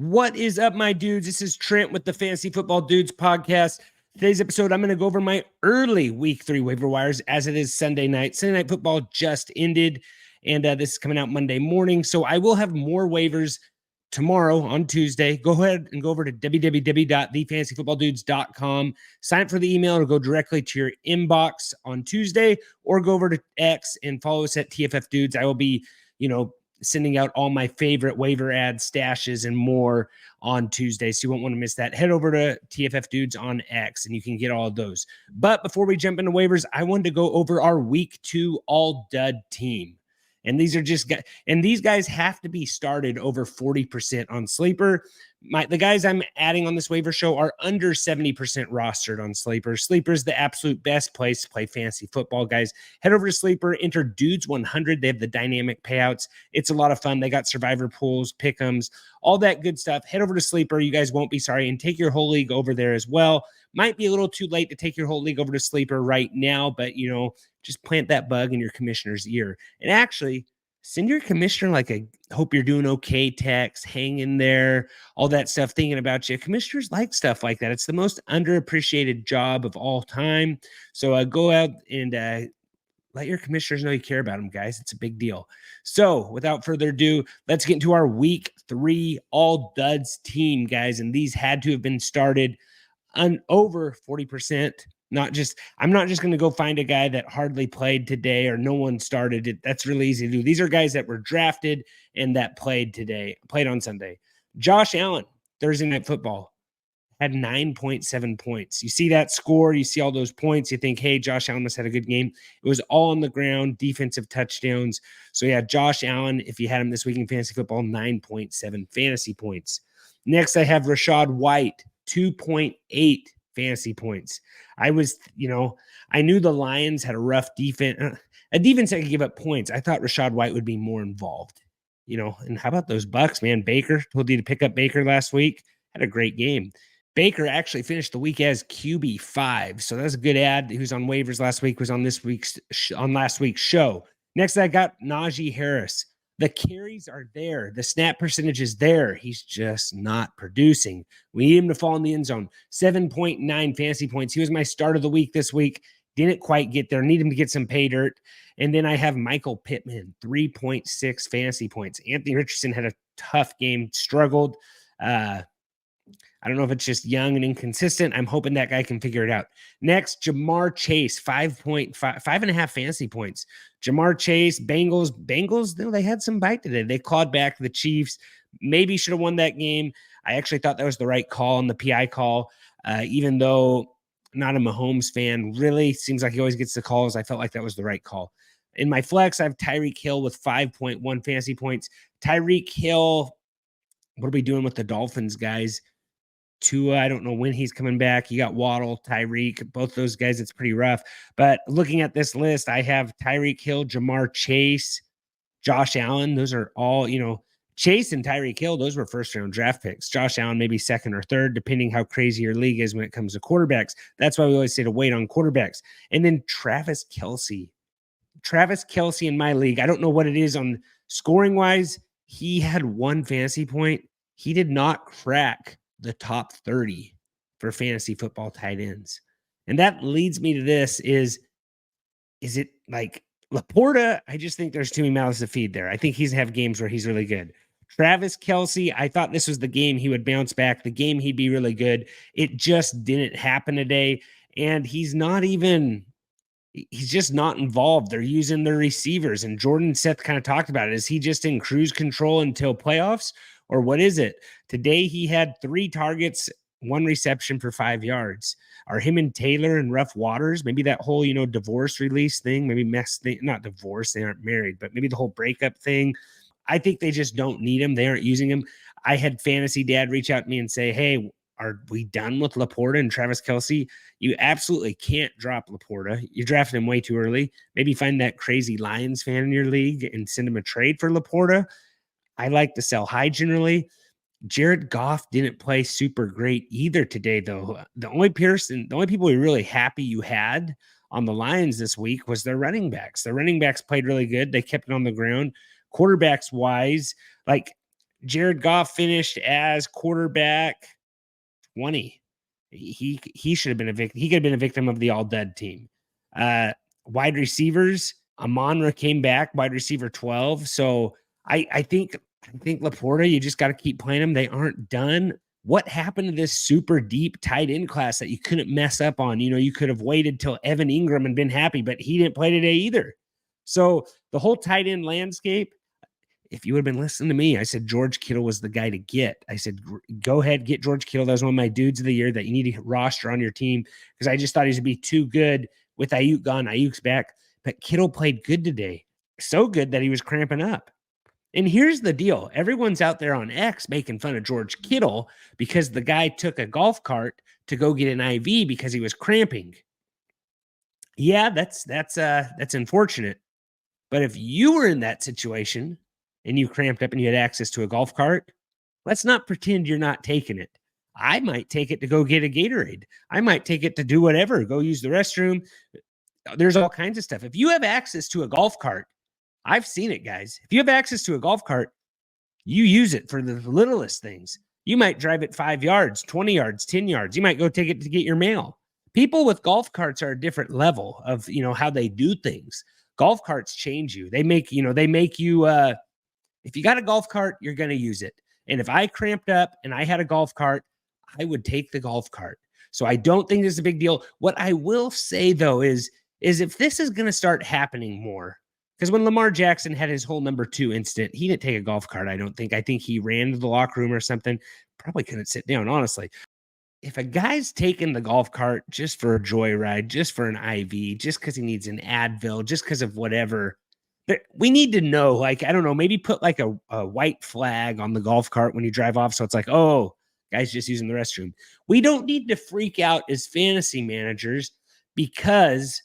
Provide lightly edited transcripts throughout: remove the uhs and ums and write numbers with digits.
What is up, my dudes? This is Trent with the Fantasy Football Dudes podcast. Today's episode, I'm going to go over my early week 3 waiver wires as it is Sunday night. Sunday night football just ended, and this is coming out Monday morning. So I will have more waivers tomorrow on Tuesday. Go ahead and go over to www.thefantasyfootballdudes.com. Sign up for the email or go directly to your inbox on Tuesday, or go over to X and follow us at tffdudes. I will be, sending out all my favorite waiver ad stashes and more on Tuesday. So you won't want to miss that. Head over to TFF Dudes on X and you can get all of those. But before we jump into waivers, I wanted to go over our week 2 All Dud Team. And these are just guys, and these guys have to be started over 40% on Sleeper. The guys I'm adding on this waiver show are under 70% rostered on Sleeper. Sleeper is the absolute best place to play fantasy football, guys. Head over to Sleeper, enter Dudes 100. They have the dynamic payouts. It's a lot of fun. They got survivor pools, pick'ems, all that good stuff. Head over to Sleeper. You guys won't be sorry, and take your whole league over there as well. Might be a little too late to take your whole league over to Sleeper right now, but just plant that bug in your commissioner's ear. And actually, send your commissioner like a hope you're doing okay text, hang in there, all that stuff, thinking about you. Commissioners like stuff like that. It's the most underappreciated job of all time. So go out and let your commissioners know you care about them, guys. It's a big deal. So without further ado, let's get into our week 3 All Duds team, guys. And these had to have been started on over 40%. I'm not just going to go find a guy that hardly played today or no one started it. That's really easy to do. These are guys that were drafted and that played on Sunday. Josh Allen, Thursday Night Football, had 9.7 points. You see that score, you see all those points, you think, hey, Josh Allen must have had a good game. It was all on the ground, defensive touchdowns. So yeah, Josh Allen, if you had him this week in fantasy football, 9.7 fantasy points. Next, I have Rachaad White, 2.8 fantasy points. I knew the Lions had a rough defense, a defense that could give up points. I thought Rachaad White would be more involved, and how about those Bucks, man? Baker, told you to pick up Baker last week, had a great game. Baker actually finished the week as QB5, so that's a good ad. He was on waivers last week, was on last week's show. Next, I got Najee Harris. The carries are there. The snap percentage is there. He's just not producing. We need him to fall in the end zone. 7.9 fantasy points. He was my start of the week this week. Didn't quite get there. Need him to get some pay dirt. And then I have Michael Pittman, 3.6 fantasy points. Anthony Richardson had a tough game, struggled. I don't know if it's just young and inconsistent. I'm hoping that guy can figure it out. Next, Jamar Chase, 5.5 fantasy points. Jamar Chase, Bengals, they had some bite today. They clawed back the Chiefs. Maybe should have won that game. I actually thought that was the right call on the PI call, even though not a Mahomes fan. Really seems like he always gets the calls. I felt like that was the right call. In my flex, I have Tyreek Hill with 5.1 fantasy points. Tyreek Hill, what are we doing with the Dolphins, guys? Tua, I don't know when he's coming back. You got Waddle, Tyreek, both those guys. It's pretty rough. But looking at this list, I have Tyreek Hill, Jamar Chase, Josh Allen. Those are all, Chase and Tyreek Hill, those were first-round draft picks. Josh Allen, maybe second or third, depending how crazy your league is when it comes to quarterbacks. That's why we always say to wait on quarterbacks. And then Travis Kelce in my league, I don't know what it is on scoring-wise. He had 1 fantasy point. He did not crack the top 30 for fantasy football tight ends. And that leads me to this is it like Laporta? I just think there's too many mouths to feed there. I think he's have games where he's really good. Travis Kelce, I thought this was the game he would bounce back, the game he'd be really good. It just didn't happen today. And he's just not involved. They're using their receivers. And Jordan Seth kind of talked about it. Is he just in cruise control until playoffs? Or what is it? Today he had 3 targets, 1 reception for 5 yards. Are him and Taylor in rough waters? Maybe that whole, divorce release thing, maybe not divorce, they aren't married, but maybe the whole breakup thing. I think they just don't need him. They aren't using him. I had Fantasy Dad reach out to me and say, hey, are we done with Laporta and Travis Kelce? You absolutely can't drop Laporta. You drafted him way too early. Maybe find that crazy Lions fan in your league and send him a trade for Laporta. I like to sell high generally. Jared Goff didn't play super great either today, though. The only people you're really happy you had on the Lions this week was their running backs. The running backs played really good. They kept it on the ground. Quarterbacks wise, like Jared Goff finished as quarterback 20. He should have been a victim. He could have been a victim of the All Dud team. Wide receivers, Amon-Ra came back, wide receiver 12. So I think Laporta, you just got to keep playing them. They aren't done. What happened to this super deep tight end class that you couldn't mess up on? You know, you could have waited till Evan Ingram and been happy, but he didn't play today either. So the whole tight end landscape, if you would have been listening to me, I said George Kittle was the guy to get. I said, go ahead, get George Kittle. That was one of my dudes of the year that you need to roster on your team because I just thought he would be too good with Ayuk gone. Ayuk's back. But Kittle played good today. So good that he was cramping up. And here's the deal. Everyone's out there on X making fun of George Kittle because the guy took a golf cart to go get an IV because he was cramping. Yeah, that's unfortunate. But if you were in that situation and you cramped up and you had access to a golf cart, let's not pretend you're not taking it. I might take it to go get a Gatorade. I might take it to do whatever, go use the restroom. There's all kinds of stuff. If you have access to a golf cart, I've seen it, guys. If you have access to a golf cart, you use it for the littlest things. You might drive it 5 yards, 20 yards, 10 yards. You might go take it to get your mail. People with golf carts are a different level of, how they do things. Golf carts change you. They make you, if you got a golf cart, you're going to use it. And if I cramped up and I had a golf cart, I would take the golf cart. So I don't think this is a big deal. What I will say, though, is if this is going to start happening more, because when Lamar Jackson had his whole number 2 incident, he didn't take a golf cart, I don't think. I think he ran to the locker room or something. Probably couldn't sit down, honestly. If a guy's taking the golf cart just for a joyride, just for an IV, just because he needs an Advil, just because of whatever, we need to know, I don't know, maybe put like a white flag on the golf cart when you drive off. So it's like, oh, guy's just using the restroom. We don't need to freak out as fantasy managers because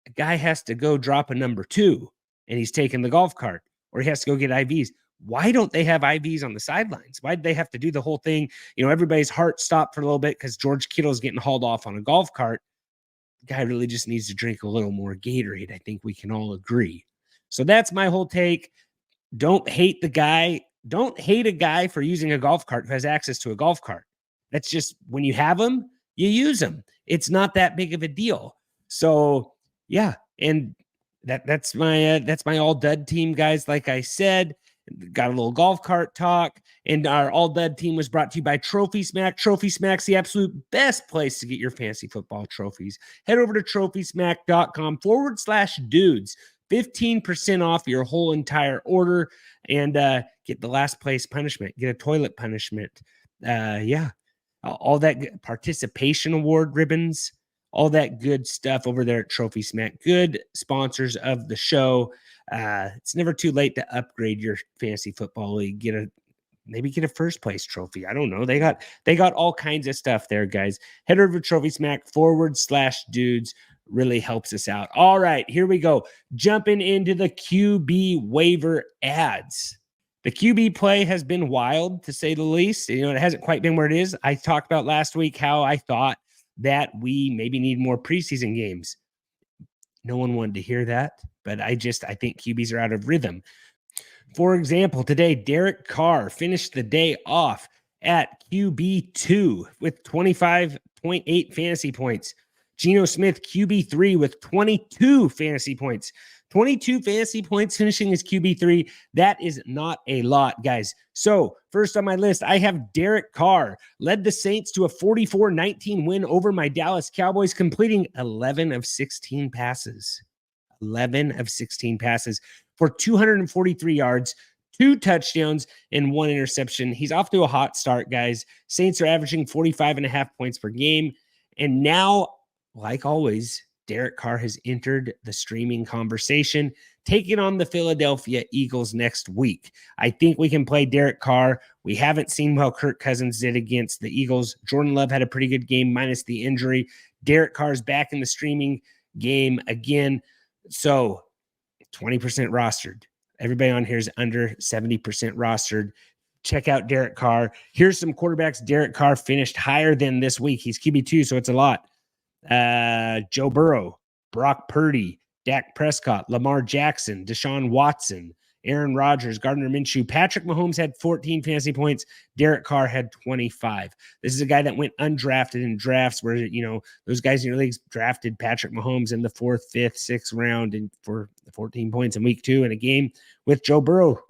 a guy has to go drop a number 2 and he's taking the golf cart, or he has to go get IVs. Why don't they have IVs on the sidelines? Why did they have to do the whole thing? Everybody's heart stopped for a little bit because George Kittle's getting hauled off on a golf cart. The guy really just needs to drink a little more Gatorade. I think we can all agree. So that's my whole take. Don't hate the guy. Don't hate a guy for using a golf cart who has access to a golf cart. That's just, when you have them, you use them. It's not that big of a deal. So yeah, and that's my All Dud team, guys. Like I said, got a little golf cart talk, and our All Dud team was brought to you by Trophy Smack. Trophy Smack's the absolute best place to get your fantasy football trophies. Head over to trophysmack.com/dudes. 15% off your whole entire order, and get the last place punishment, get a toilet punishment. All that participation award ribbons, all that good stuff over there at Trophy Smack. Good sponsors of the show. It's never too late to upgrade your fantasy football league. Maybe get a first place trophy. I don't know. They got all kinds of stuff there, guys. Head over to Trophy Smack /dudes. Really helps us out. All right, here we go. Jumping into the QB waiver ads. The QB play has been wild, to say the least. It hasn't quite been where it is. I talked about last week how I thought that we maybe need more preseason games. No one wanted to hear that, but I think QBs are out of rhythm. For example, today, Derek Carr finished the day off at QB2 with 25.8 fantasy points. Geno Smith, QB3 with 22 fantasy points. 22 fantasy points finishing as QB3. That is not a lot, guys. So first on my list, I have Derek Carr. Led the Saints to a 44-19 win over my Dallas Cowboys, completing 11 of 16 passes. 11 of 16 passes for 243 yards, 2 touchdowns, and 1 interception. He's off to a hot start, guys. Saints are averaging 45.5 points per game. And now, like always, Derek Carr has entered the streaming conversation, taking on the Philadelphia Eagles next week. I think we can play Derek Carr. We haven't seen how Kirk Cousins did against the Eagles. Jordan Love had a pretty good game minus the injury. Derek Carr's back in the streaming game again. So 20% rostered. Everybody on here is under 70% rostered. Check out Derek Carr. Here's some quarterbacks Derek Carr finished higher than this week. He's QB2, so it's a lot. Joe Burrow, Brock Purdy, Dak Prescott, Lamar Jackson, Deshaun Watson, Aaron Rodgers, Gardner Minshew. Patrick Mahomes had 14 fantasy points. Derek Carr had 25. This is a guy that went undrafted in drafts where, those guys in your leagues drafted Patrick Mahomes in the 4th, 5th, 6th round and for 14 points in week 2 in a game with Joe Burrow.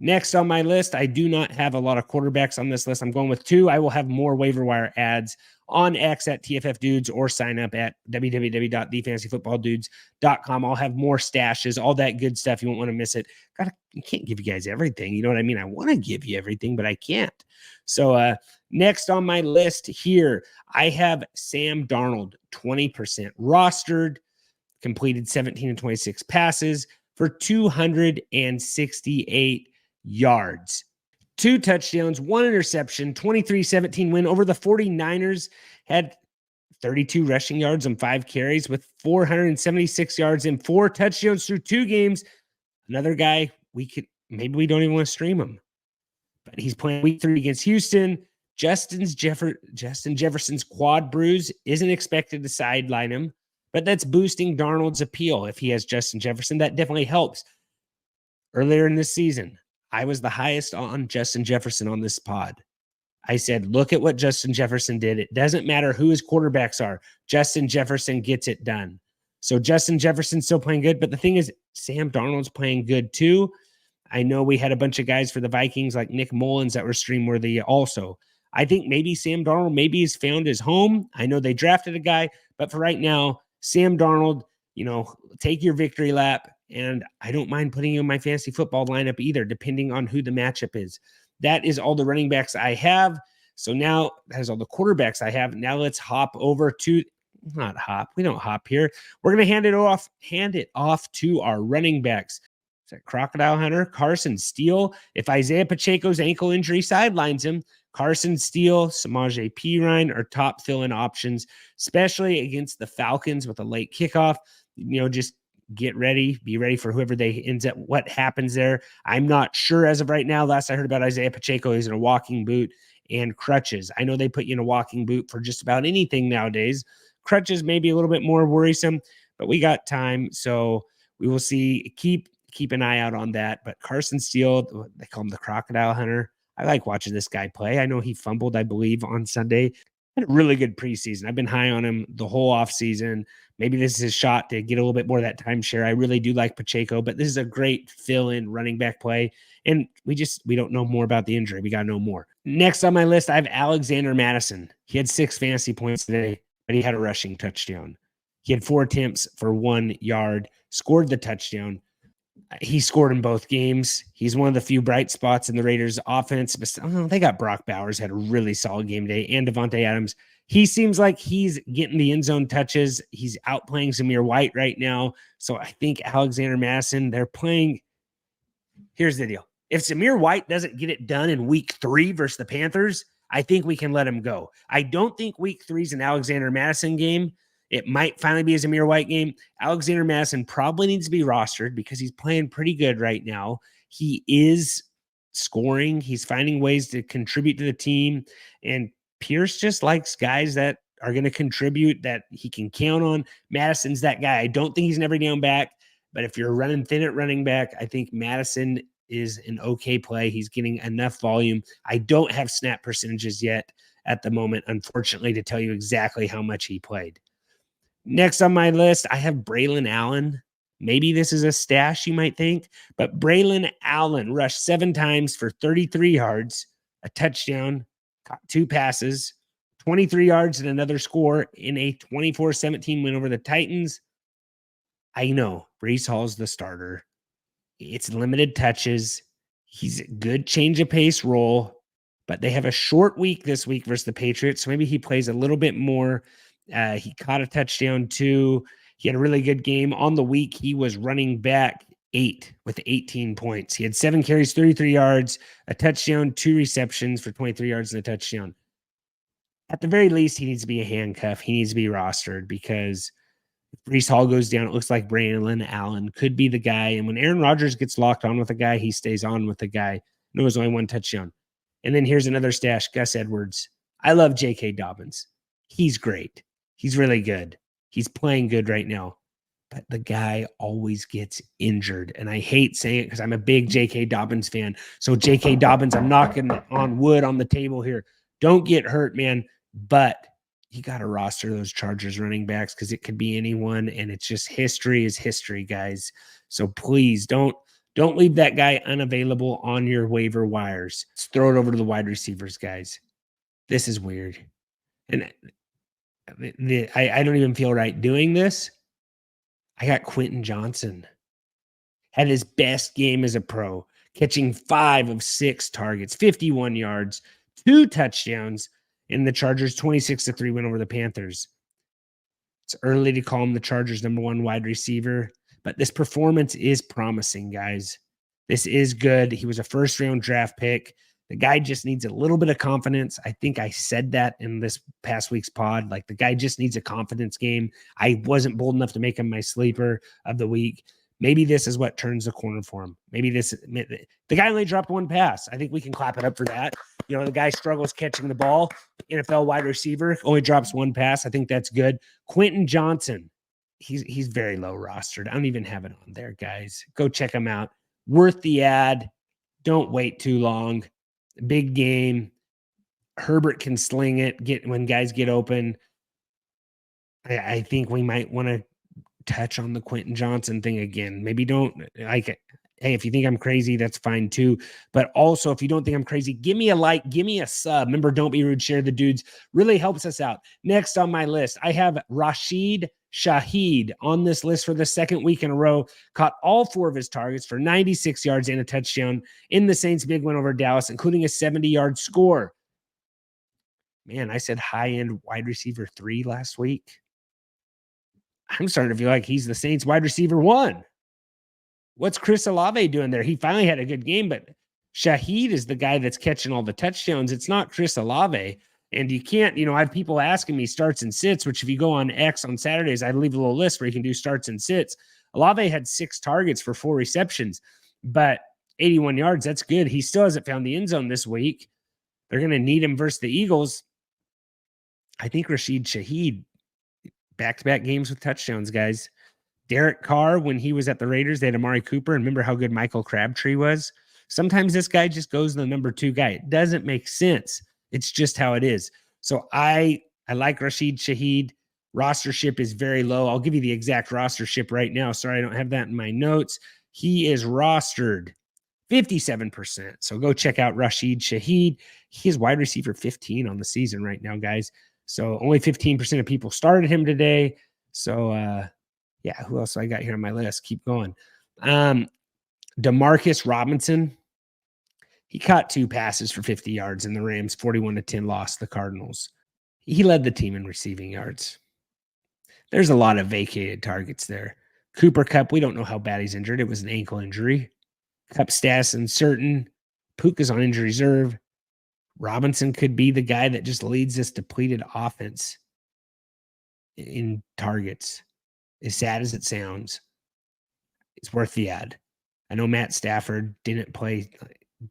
Next on my list, I do not have a lot of quarterbacks on this list. I'm going with 2. I will have more waiver wire ads on X at tffdudes or sign up at www.thefantasyfootballdudes.com. I'll have more stashes, all that good stuff. You won't want to miss it. I can't give you guys everything. You know what I mean? I want to give you everything, but I can't. So next on my list here, I have Sam Darnold, 20% rostered, completed 17 and 26 passes for 268 yards, 2 touchdowns, 1 interception, 23-17 win over the 49ers, had 32 rushing yards and 5 carries with 476 yards and 4 touchdowns through 2 games. Another guy maybe we don't even want to stream him, but he's playing week 3 against Houston. Justin Jefferson's quad bruise isn't expected to sideline him, but that's boosting Darnold's appeal. If he has Justin Jefferson, that definitely helps. Earlier in this season, I was the highest on Justin Jefferson on this pod. I said, look at what Justin Jefferson did. It doesn't matter who his quarterbacks are. Justin Jefferson gets it done. So Justin Jefferson's still playing good, but the thing is, Sam Darnold's playing good too. I know we had a bunch of guys for the Vikings like Nick Mullins that were stream worthy also. I think maybe Sam Darnold has found his home. I know they drafted a guy, but for right now, Sam Darnold, take your victory lap. And I don't mind putting you in my fantasy football lineup either, depending on who the matchup is. That is all the running backs I have. So now that is all the quarterbacks I have. Now let's hop over to, not hop. We don't hop here. We're going to hand it off to our running backs. Is that Crocodile Hunter? Carson Steele. If Isaiah Pacheco's ankle injury sidelines him, Carson Steele, Samaje Perine are top fill-in options, especially against the Falcons with a late kickoff. Just get ready, be ready for whoever what happens there. I'm not sure as of right now. Last I heard about Isaiah Pacheco, he's in a walking boot and crutches. I know they put you in a walking boot for just about anything nowadays. Crutches may be a little bit more worrisome, but we got time. So we will see. Keep an eye out on that. But Carson Steele, they call him the Crocodile Hunter. I like watching this guy play. I know he fumbled, I believe, on Sunday. Had a really good preseason. I've been high on him the whole offseason. Maybe this is his shot to get a little bit more of that timeshare. I really do like Pacheco, but this is a great fill-in running back play. And we don't know more about the injury. We got to know more. Next on my list, I have Alexander Madison. He had 6 fantasy points today, but he had a rushing touchdown. He had 4 attempts for 1 yard, scored the touchdown. He scored in both games. He's one of the few bright spots in the Raiders offense. But they got Brock Bowers, had a really solid game today, and Devontae Adams. He seems like he's getting the end zone touches. He's outplaying Zamir White right now. So I think Alexander Madison, they're playing. Here's the deal. If Zamir White doesn't get it done in week 3 versus the Panthers, I think we can let him go. I don't think week 3 is an Alexander Madison game. It might finally be a Zamir White game. Alexander Madison probably needs to be rostered because he's playing pretty good right now. He is scoring. He's finding ways to contribute to the team. And Pierce just likes guys that are going to contribute, that he can count on. Madison's that guy. I don't think he's an every down back, but if you're running thin at running back, I think Madison is an okay play. He's getting enough volume. I don't have snap percentages yet at the moment, unfortunately, to tell you exactly how much he played. Next on my list, I have Braylon Allen. Maybe this is a stash, you might think, but Braylon Allen rushed 7 times for 33 yards, a touchdown, caught 2 passes, 23 yards and another score in a 24-17 win over the Titans. I know Breece Hall's the starter. It's limited touches. He's a good change of pace role, but they have a short week this week versus the Patriots. So maybe he plays a little bit more. He caught a touchdown too. He had a really good game. On the week, he was running back 8 with 18 points. He had 7 carries, 33 yards, a touchdown, 2 receptions for 23 yards and a touchdown. At the very least, he needs to be a handcuff. He needs to be rostered because if Breece Hall goes down, it looks like Braylon Allen could be the guy. And when Aaron Rodgers gets locked on with a guy, he stays on with the guy. No, there's only 1 touchdown. And then here's another stash, Gus Edwards. I love J.K. Dobbins. He's great. He's really good. He's playing good right now. but the guy always gets injured. And I hate saying it because I'm a big J.K. Dobbins fan. So J.K. Dobbins, I'm knocking on wood on the table here. Don't get hurt, man. But you got to roster those Chargers running backs because it could be anyone. And it's just history is history, guys. So please don't leave that guy unavailable on your waiver wires. Let's throw it over to the wide receivers, guys. This is weird. And I don't even feel right doing this. I got Quentin Johnson. Had his best game as a pro, catching 5 of 6 targets, 51 yards, 2 touchdowns, and the Chargers 26-3 win over the Panthers. It's early to call him the Chargers' #1 wide receiver, but this performance is promising, guys. This is good. He was a first-round draft pick. The guy just needs a little bit of confidence. I think I said that in this past week's pod. Like, the guy just needs a confidence game. I wasn't bold enough to make him my sleeper of the week. Maybe this is what turns the corner for him. Maybe the guy only dropped 1 pass. I think we can clap it up for that. You know, the guy struggles catching the ball. NFL wide receiver only drops 1 pass. I think that's good. Quentin Johnson, he's very low rostered. I don't even have it on there, guys. Go check him out. Worth the ad. Don't wait too long. Big game. Herbert can sling it. When guys get open. I think we might want to touch on the Quentin Johnson thing again. Maybe don't like it. Hey, if you think I'm crazy, that's fine too. But also, if you don't think I'm crazy, give me a like, give me a sub. Remember, don't be rude, share the dudes. Really helps us out. Next on my list, I have Rashid Shaheed on this list for the 2nd week in a row. Caught all 4 of his targets for 96 yards and a touchdown in the Saints' big win over Dallas, including a 70-yard score. Man, I said high-end wide receiver 3 last week. I'm starting to feel like he's the Saints wide receiver 1. What's Chris Olave doing there? He finally had a good game, but Shaheed is the guy that's catching all the touchdowns. It's not Chris Olave. And you can't, I have people asking me starts and sits, which if you go on X on Saturdays, I leave a little list where you can do starts and sits. Olave had 6 targets for 4 receptions, but 81 yards. That's good. He still hasn't found the end zone this week. They're going to need him versus the Eagles. I think Rashid Shaheed, back-to-back games with touchdowns, guys. Derek Carr, when he was at the Raiders, they had Amari Cooper. And remember how good Michael Crabtree was? Sometimes this guy just goes the number 2 guy. It doesn't make sense. It's just how it is. So I like Rashid Shaheed. Rostership is very low. I'll give you the exact rostership right now. Sorry, I don't have that in my notes. He is rostered 57%. So go check out Rashid Shaheed. He is wide receiver 15 on the season right now, guys. So only 15% of people started him today. So, yeah, who else I got here on my list? Keep going. Demarcus Robinson. He caught 2 passes for 50 yards, and the Rams 41-10 lost the Cardinals. He led the team in receiving yards. There's a lot of vacated targets there. Cooper Kupp, we don't know how bad he's injured. It was an ankle injury. Kupp status uncertain. Puka's on injury reserve. Robinson could be the guy that just leads this depleted offense in targets. As sad as it sounds, it's worth the ad. I know Matt Stafford didn't play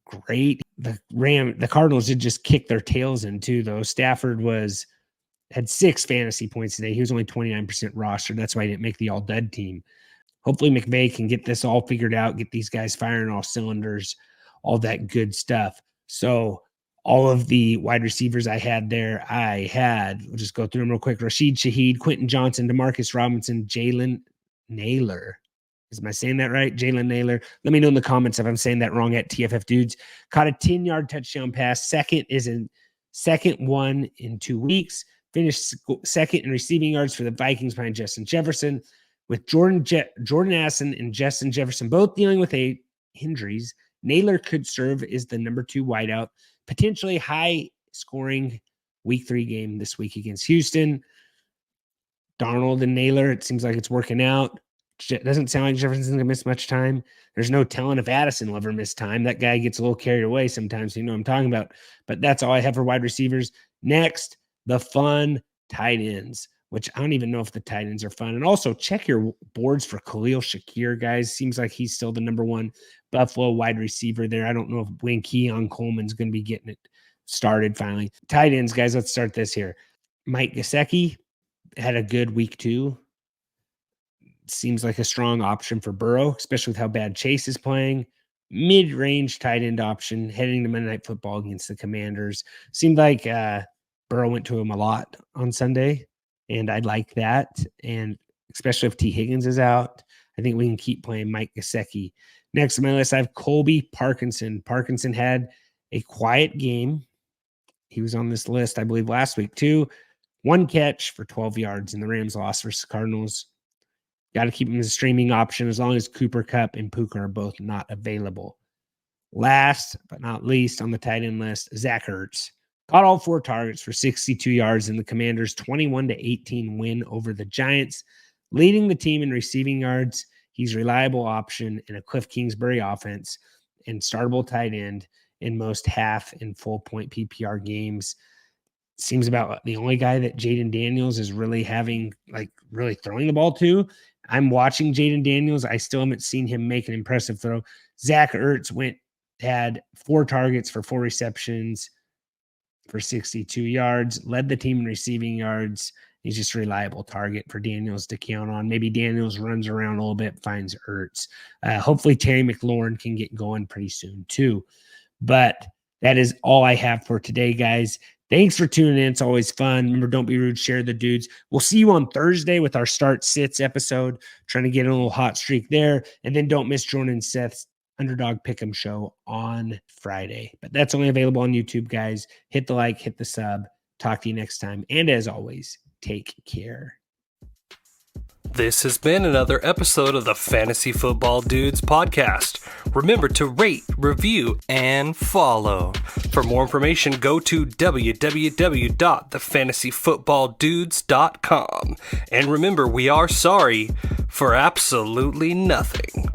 great. The Cardinals did just kick their tails in too, though. Stafford had 6 fantasy points today. He was only 29% rostered. That's why he didn't make the All Dud team. Hopefully McVay can get this all figured out, get these guys firing all cylinders, all that good stuff. So all of the wide receivers I had there, we'll just go through them real quick. Rashid Shaheed, Quentin Johnson, Demarcus Robinson, Jalen Naylor. Am I saying that right? Jalen Naylor. Let me know in the comments if I'm saying that wrong at tffdudes. Caught a 10-yard touchdown pass. Second one in 2 weeks. Finished second in receiving yards for the Vikings behind Justin Jefferson. With Jordan Addison and Justin Jefferson both dealing with injuries, Naylor could serve as the number 2 wideout. Potentially high-scoring week 3 game this week against Houston. Darnold and Naylor, it seems like it's working out. It doesn't sound like Jefferson's going to miss much time. There's no telling if Addison will ever miss time. That guy gets a little carried away sometimes. You know what I'm talking about. But that's all I have for wide receivers. Next, the fun tight ends, which I don't even know if the tight ends are fun. And also check your boards for Khalil Shakir, guys. Seems like he's still the number 1 Buffalo wide receiver there. I don't know when Keon Coleman's going to be getting it started finally. Tight ends, guys, let's start this here. Mike Gesicki had a good week 2. seems like a strong option for Burrow, especially with how bad Chase is playing. Mid-range tight end option heading to Monday Night Football against the Commanders. Seemed like Burrow went to him a lot on Sunday, and I'd like that. And especially if T. Higgins is out, I think we can keep playing Mike Gesicki. Next on my list, I have Colby Parkinson. Parkinson had a quiet game. He was on this list, I believe, last week too. 1 catch for 12 yards, and the Rams lost versus Cardinals. Got to keep him as a streaming option as long as Cooper Kupp and Puka are both not available. Last but not least on the tight end list, Zach Ertz. Caught all 4 targets for 62 yards in the Commanders' 21-18 win over the Giants, leading the team in receiving yards. He's a reliable option in a Cliff Kingsbury offense and startable tight end in most half and full point PPR games. Seems about the only guy that Jaden Daniels is really really throwing the ball to. I'm watching Jaden Daniels. I still haven't seen him make an impressive throw. Zach Ertz had 4 targets for 4 receptions for 62 yards, led the team in receiving yards. He's just a reliable target for Daniels to count on. Maybe Daniels runs around a little bit, finds Ertz. Hopefully Terry McLaurin can get going pretty soon too. But that is all I have for today, guys. Thanks for tuning in. It's always fun. Remember, don't be rude. Share the dudes. We'll see you on Thursday with our Start Sits episode. Trying to get a little hot streak there. And then don't miss Jordan and Seth's Underdog Pick'em show on Friday. But that's only available on YouTube, guys. Hit the like, hit the sub. Talk to you next time. And as always, take care. This has been another episode of the Fantasy Football Dudes podcast. Remember to rate, review, and follow. For more information, go to www.thefantasyfootballdudes.com. And remember, we are sorry for absolutely nothing.